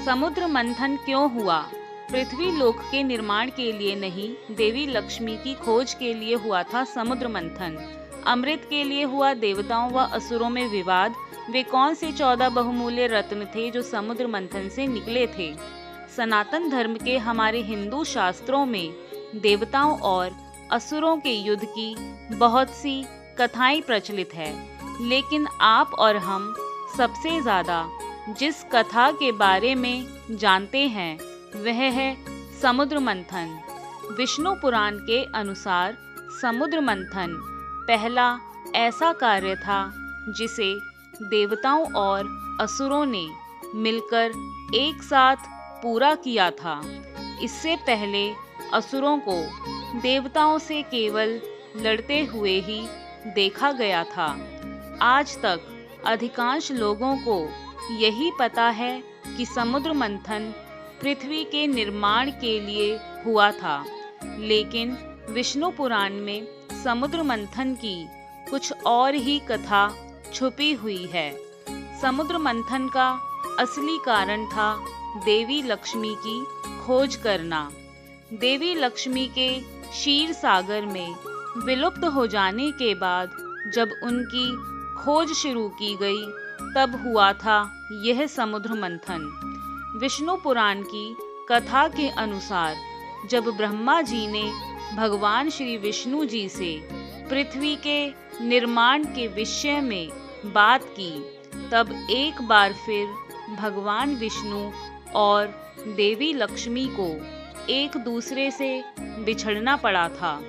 समुद्र मंथन क्यों हुआ? पृथ्वी लोक के निर्माण के लिए नहीं, देवी लक्ष्मी की खोज के लिए हुआ था समुद्र मंथन। अमृत के लिए हुआ देवताओं व असुरों में विवाद। वे कौन से 14 बहुमूल्य रत्न थे जो समुद्र मंथन से निकले थे? सनातन धर्म के हमारे हिंदू शास्त्रों में देवताओं और असुरों के युद्ध की बहुत सी कथाएं प्रचलित है, लेकिन आप और हम सबसे ज़्यादा जिस कथा के बारे में जानते हैं वह है समुद्र मंथन। विष्णु पुराण के अनुसार समुद्र मंथन पहला ऐसा कार्य था जिसे देवताओं और असुरों ने मिलकर एक साथ पूरा किया था। इससे पहले असुरों को देवताओं से केवल लड़ते हुए ही देखा गया था। आज तक अधिकांश लोगों को यही पता है कि समुद्र मंथन पृथ्वी के निर्माण के लिए हुआ था, लेकिन विष्णु पुराण में समुद्र मंथन की कुछ और ही कथा छुपी हुई है। समुद्र मंथन का असली कारण था देवी लक्ष्मी की खोज करना। देवी लक्ष्मी के क्षीर सागर में विलुप्त हो जाने के बाद जब उनकी खोज शुरू की गई तब हुआ था यह समुद्र मंथन। विष्णु पुराण की कथा के अनुसार जब ब्रह्मा जी ने भगवान श्री विष्णु जी से पृथ्वी के निर्माण के विषय में बात की, तब एक बार फिर भगवान विष्णु और देवी लक्ष्मी को एक दूसरे से बिछड़ना पड़ा था।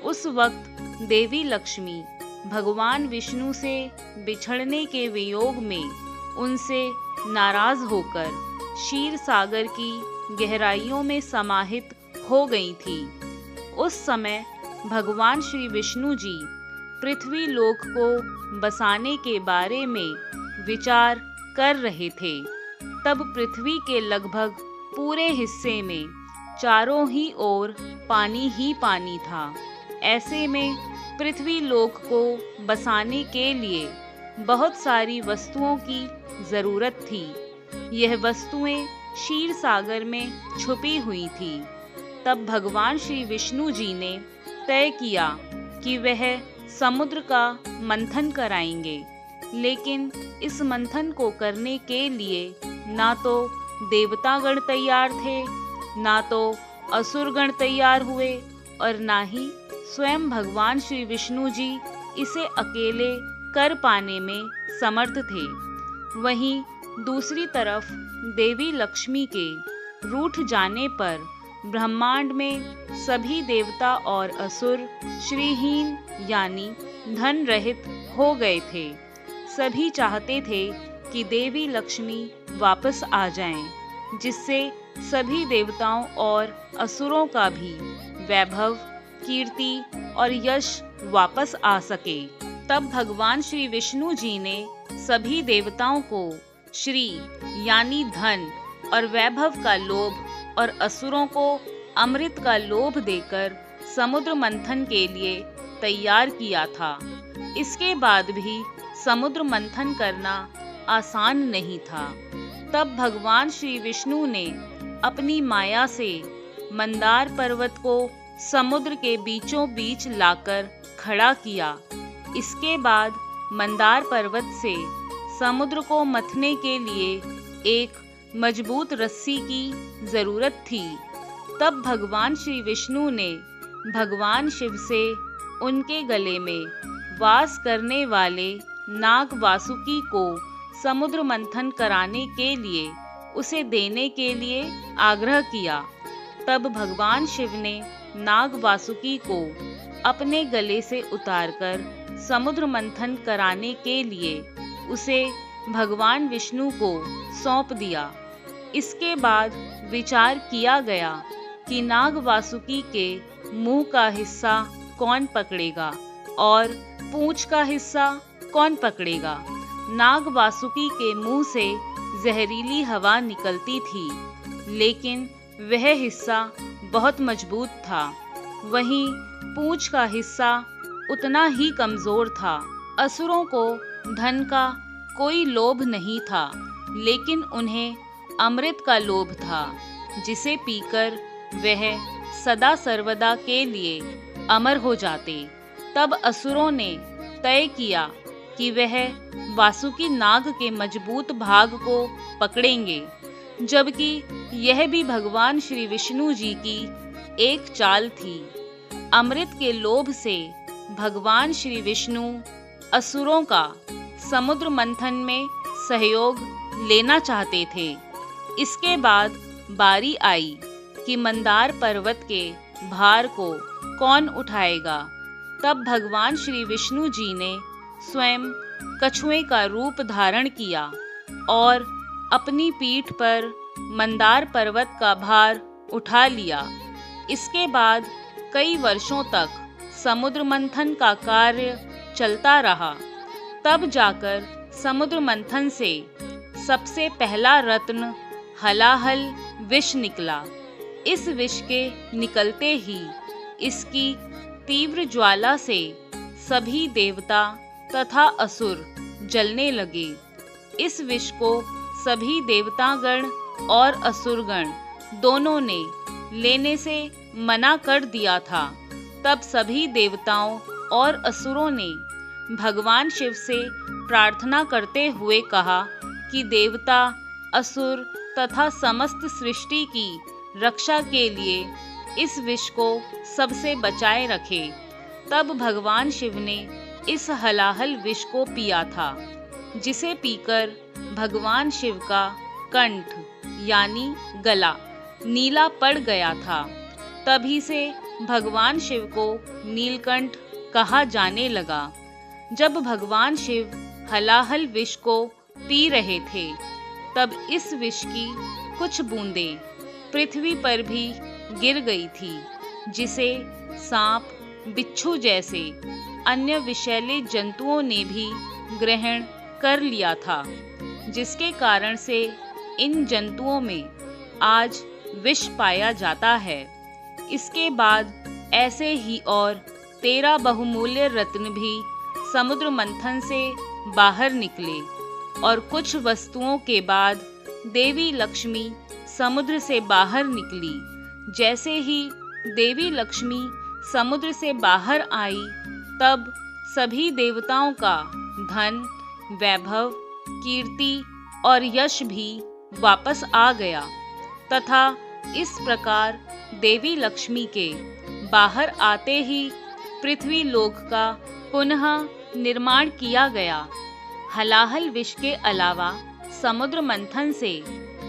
उस वक्त देवी लक्ष्मी भगवान विष्णु से बिछड़ने के वियोग में उनसे नाराज होकर क्षीर सागर की गहराइयों में समाहित हो गई थी। उस समय भगवान श्री विष्णु जी पृथ्वी लोक को बसाने के बारे में विचार कर रहे थे। तब पृथ्वी के लगभग पूरे हिस्से में चारों ही ओर पानी ही पानी था। ऐसे में पृथ्वी लोक को बसाने के लिए बहुत सारी वस्तुओं की जरूरत थी। यह वस्तुएं क्षीर सागर में छुपी हुई थी। तब भगवान श्री विष्णु जी ने तय किया कि वह समुद्र का मंथन कराएंगे, लेकिन इस मंथन को करने के लिए ना तो देवतागण तैयार थे, ना तो असुरगण तैयार हुए और ना ही स्वयं भगवान श्री विष्णु जी इसे अकेले कर पाने में समर्थ थे। वहीं दूसरी तरफ देवी लक्ष्मी के रूठ जाने पर ब्रह्मांड में सभी देवता और असुर श्रीहीन यानी धन रहित हो गए थे। सभी चाहते थे कि देवी लक्ष्मी वापस आ जाएं, जिससे सभी देवताओं और असुरों का भी वैभव, कीर्ति और यश वापस आ सके। तब भगवान श्री विष्णु जी ने सभी देवताओं को श्री यानी धन और वैभव का लोभ और असुरों को अमृत का लोभ देकर समुद्र मंथन के लिए तैयार किया था। इसके बाद भी समुद्र मंथन करना आसान नहीं था। तब भगवान श्री विष्णु ने अपनी माया से मंदार पर्वत को समुद्र के बीचों बीच लाकर खड़ा किया। इसके बाद मंदार पर्वत से समुद्र को मथने के लिए एक मजबूत रस्सी की जरूरत थी। तब भगवान श्री विष्णु ने भगवान शिव से उनके गले में वास करने वाले नाग वासुकी को समुद्र मंथन कराने के लिए उसे देने के लिए आग्रह किया। तब भगवान शिव ने नाग वासुकी को अपने गले से उतारकर समुद्र मंथन कराने के लिए उसे भगवान विष्णु को सौंप दिया। इसके बाद विचार किया गया कि नाग वासुकी के मुंह का हिस्सा कौन पकड़ेगा और पूंछ का हिस्सा कौन पकड़ेगा। नाग वासुकी के मुंह से जहरीली हवा निकलती थी, लेकिन वह हिस्सा बहुत मजबूत था। वहीं पूंछ का हिस्सा उतना ही कमजोर था। असुरों को धन का कोई लोभ नहीं था, लेकिन उन्हें अमृत का लोभ था, जिसे पीकर वह सदा सर्वदा के लिए अमर हो जाते। तब असुरों ने तय किया कि वह वासुकी नाग के मजबूत भाग को पकड़ेंगे, जबकि यह भी भगवान श्री विष्णु जी की एक चाल थी। अमृत के लोभ से भगवान श्री विष्णु असुरों का समुद्र मंथन में सहयोग लेना चाहते थे। इसके बाद बारी आई कि मंदार पर्वत के भार को कौन उठाएगा। तब भगवान श्री विष्णु जी ने स्वयं कछुए का रूप धारण किया और अपनी पीठ पर मंदार पर्वत का भार उठा लिया। इसके बाद कई वर्षों तक समुद्र मंथन का कार्य चलता रहा। तब जाकर समुद्र मंथन से सबसे पहला रत्न हलाहल विष निकला। इस विष के निकलते ही इसकी तीव्र ज्वाला से सभी देवता तथा असुर जलने लगे। इस विष को सभी देवतागण और असुरगण दोनों ने लेने से मना कर दिया था। तब सभी देवताओं और असुरों ने भगवान शिव से प्रार्थना करते हुए कहा कि देवता, असुर तथा समस्त सृष्टि की रक्षा के लिए इस विष को सबसे बचाए रखे। तब भगवान शिव ने इस हलाहल विष को पिया था, जिसे पीकर भगवान शिव का कंठ यानी गला नीला पड़ गया था। तभी से भगवान शिव को नीलकंठ कहा जाने लगा। जब भगवान शिव हलाहल विष को पी रहे थे, तब इस विष की कुछ बूंदें पृथ्वी पर भी गिर गई थी, जिसे सांप, बिच्छू जैसे अन्य विषैले जंतुओं ने भी ग्रहण कर लिया था, जिसके कारण से इन जंतुओं में आज विष पाया जाता है। इसके बाद ऐसे ही और 13 बहुमूल्य रत्न भी समुद्र मंथन से बाहर निकले। और कुछ वस्तुओं के बाद देवी लक्ष्मी समुद्र से बाहर निकली। जैसे ही देवी लक्ष्मी समुद्र से बाहर आई, तब सभी देवताओं का धन, वैभव, कीर्ति और यश भी वापस आ गया तथा इस प्रकार देवी लक्ष्मी के बाहर आते ही पृथ्वी लोक का पुनः निर्माण किया गया। हलाहल विष के अलावा समुद्र मंथन से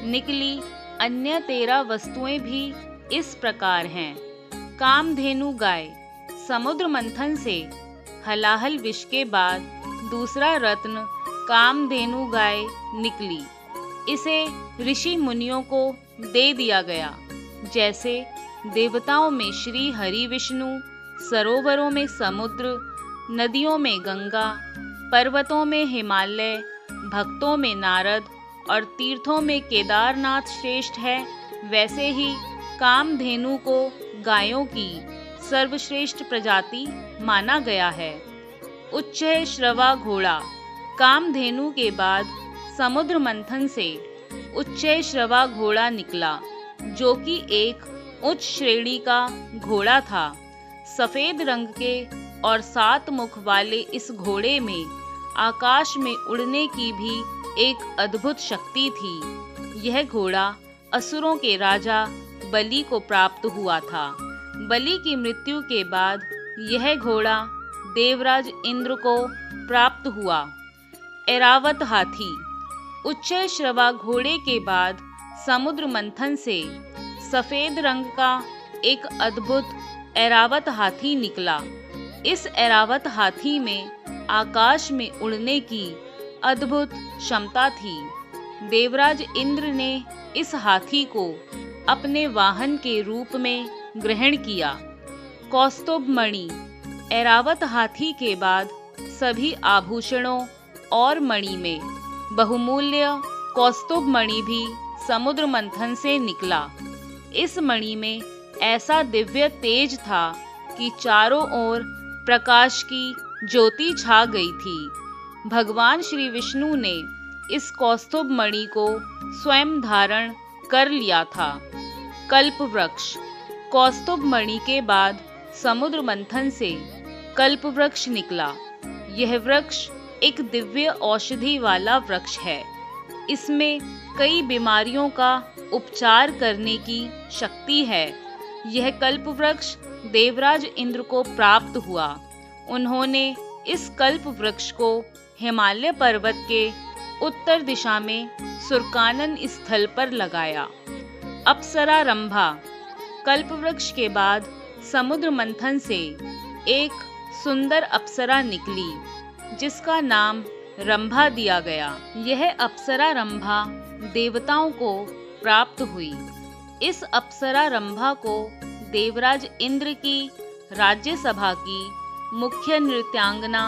निकली अन्य 13 वस्तुएं भी इस प्रकार हैं। कामधेनु गाय समुद्र मंथन से हलाहल विष के बाद दूसरा रत्न कामधेनु गाय निकली। इसे ऋषि मुनियों को दे दिया गया। जैसे देवताओं में श्री हरि विष्णु, सरोवरों में समुद्र, नदियों में गंगा, पर्वतों में हिमालय, भक्तों में नारद और तीर्थों में केदारनाथ श्रेष्ठ है, वैसे ही कामधेनु को गायों की सर्वश्रेष्ठ प्रजाति माना गया है। उच्चय श्रवा घोड़ा कामधेनु के बाद समुद्र मंथन से उच्चय श्रवा घोड़ा निकला, जो कि एक उच्च श्रेणी का घोड़ा था। सफेद रंग के और 7 मुख वाले इस घोड़े में आकाश में उड़ने की भी एक अद्भुत शक्ति थी। यह घोड़ा असुरों के राजा बलि को प्राप्त हुआ था। बलि की मृत्यु के बाद यह घोड़ा देवराज इंद्र को प्राप्त हुआ। ऐरावत हाथी उच्चय श्रवा घोड़े के बाद समुद्र मंथन से सफेद रंग का एक अद्भुत ऐरावत हाथी निकला। इस ऐरावत हाथी में आकाश में उड़ने की अद्भुत क्षमता थी। देवराज इंद्र ने इस हाथी को अपने वाहन के रूप में ग्रहण किया। कौस्तुभ मणि ऐरावत हाथी के बाद सभी आभूषणों और मणि में बहुमूल्य कौस्तुभ मणि भी समुद्र मंथन से निकला। इस मणि में ऐसा दिव्य तेज था कि चारों ओर प्रकाश की ज्योति छा गई थी। भगवान श्री विष्णु ने इस कौस्तुभ मणि को स्वयं धारण कर लिया था। कल्प वृक्ष। कौस्तुभ मणि के बाद समुद्र मंथन से कल्प वृक्ष निकला। यह वृक्ष एक दिव्य औषधि वाला वृक्ष है। इसमें कई बीमारियों का उपचार करने की शक्ति है। यह कल्प वृक्ष देवराज इंद्र को प्राप्त हुआ। उन्होंने इस कल्प वृक्ष को हिमालय पर्वत के उत्तर दिशा में सुरकानन स्थल पर लगाया। अप्सरा रंभा। कल्प वृक्ष के बाद समुद्र मंथन से एक सुंदर अप्सरा निकली, जिसका नाम रंभा दिया गया। यह अप्सरा रंभा देवताओं को प्राप्त हुई। इस अप्सरा रंभा को देवराज इंद्र की राज्यसभा की मुख्य नृत्यांगना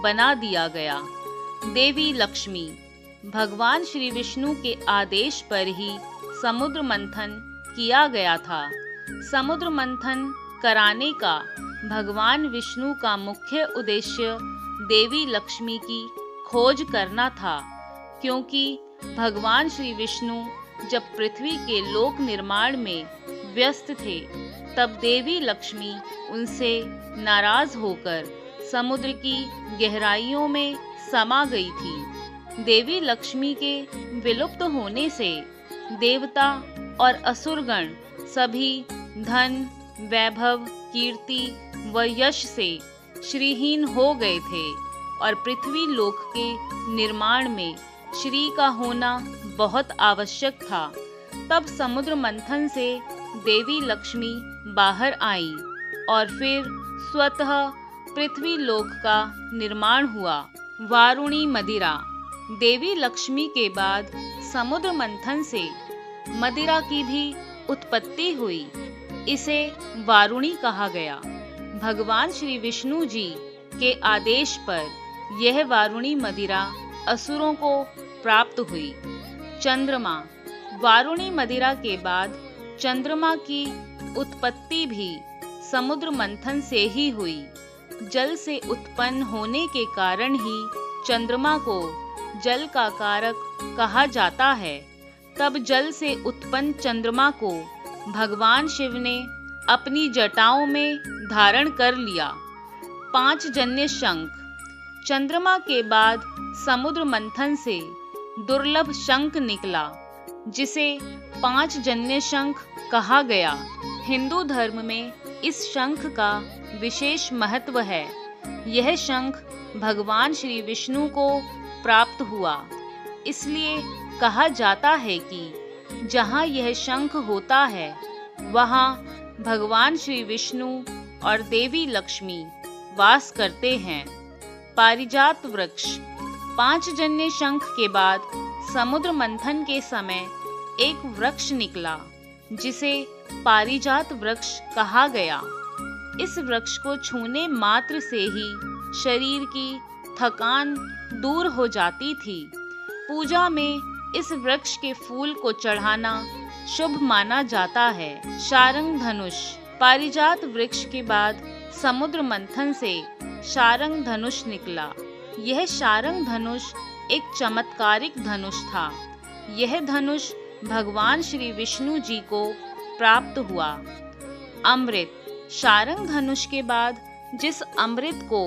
बना दिया गया। देवी लक्ष्मी। भगवान श्री विष्णु के आदेश पर ही समुद्र मंथन किया गया था। समुद्र मंथन कराने का भगवान विष्णु का मुख्य उद्देश्य देवी लक्ष्मी की खोज करना था, क्योंकि भगवान श्री विष्णु जब पृथ्वी के लोक निर्माण में व्यस्त थे, तब देवी लक्ष्मी उनसे नाराज होकर समुद्र की गहराइयों में समा गई थी। देवी लक्ष्मी के विलुप्त होने से देवता और असुरगण सभी धन, वैभव, कीर्ति व यश से श्रीहीन हो गए थे और पृथ्वी लोक के निर्माण में श्री का होना बहुत आवश्यक था। तब समुद्र मंथन से देवी लक्ष्मी बाहर आई और फिर स्वतः पृथ्वी लोक का निर्माण हुआ। वारुणी मदिरा। देवी लक्ष्मी के बाद समुद्र मंथन से मदिरा की भी उत्पत्ति हुई। इसे वारुणी कहा गया। भगवान श्री विष्णु जी के आदेश पर यह वारुणी मदिरा असुरों को प्राप्त हुई। चंद्रमा। वारुणी मदिरा के बाद चंद्रमा की उत्पत्ति भी समुद्र मंथन से ही हुई। जल से उत्पन्न होने के कारण ही चंद्रमा को जल का कारक कहा जाता है। तब जल से उत्पन्न चंद्रमा को भगवान शिव ने अपनी जटाओं में धारण कर लिया। 5 जन्य शंख। चंद्रमा के बाद समुद्र मंथन से दुर्लभ शंख निकला, जिसे 5 जन्य शंख कहा गया। हिंदू धर्म में इस शंख का विशेष महत्व है। यह शंख भगवान श्री विष्णु को प्राप्त हुआ। इसलिए कहा जाता है कि जहाँ यह शंख होता है, वहाँ भगवान श्री विष्णु और देवी लक्ष्मी वास करते हैं। पारिजात वृक्ष। 5 जन्य शंख के बाद समुद्र मंथन के समय एक वृक्ष निकला, जिसे पारिजात वृक्ष कहा गया। इस वृक्ष को छूने मात्र से ही शरीर की थकान दूर हो जाती थी। पूजा में इस वृक्ष के फूल को चढ़ाना शुभ माना जाता है। शारंग धनुष। पारिजात वृक्ष के बाद समुद्र मंथन से शारंग धनुष निकला। यह शारंग धनुष एक चमत्कारिक धनुष था। यह धनुष भगवान श्री विष्णु जी को प्राप्त हुआ। अमृत। शारंग धनुष के बाद जिस अमृत को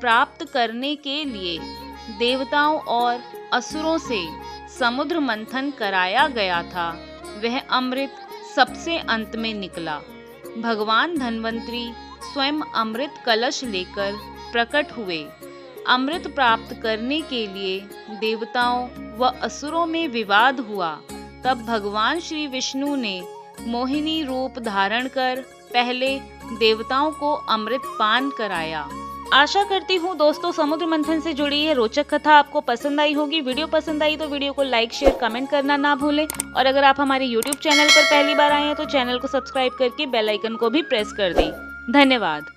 प्राप्त करने के लिए देवताओं और असुरों से समुद्र मंथन कराया गया था, वह अमृत सबसे अंत में निकला। भगवान धन्वंतरी स्वयं अमृत कलश लेकर प्रकट हुए। अमृत प्राप्त करने के लिए देवताओं व असुरों में विवाद हुआ। तब भगवान श्री विष्णु ने मोहिनी रूप धारण कर पहले देवताओं को अमृत पान कराया। आशा करती हूँ दोस्तों समुद्र मंथन से जुड़ी यह रोचक कथा आपको पसंद आई होगी। वीडियो पसंद आई तो वीडियो को लाइक, शेयर, कमेंट करना ना भूलें। और अगर आप हमारे YouTube चैनल पर पहली बार आए हैं तो चैनल को सब्सक्राइब करके बेल आइकन को भी प्रेस कर दें। धन्यवाद।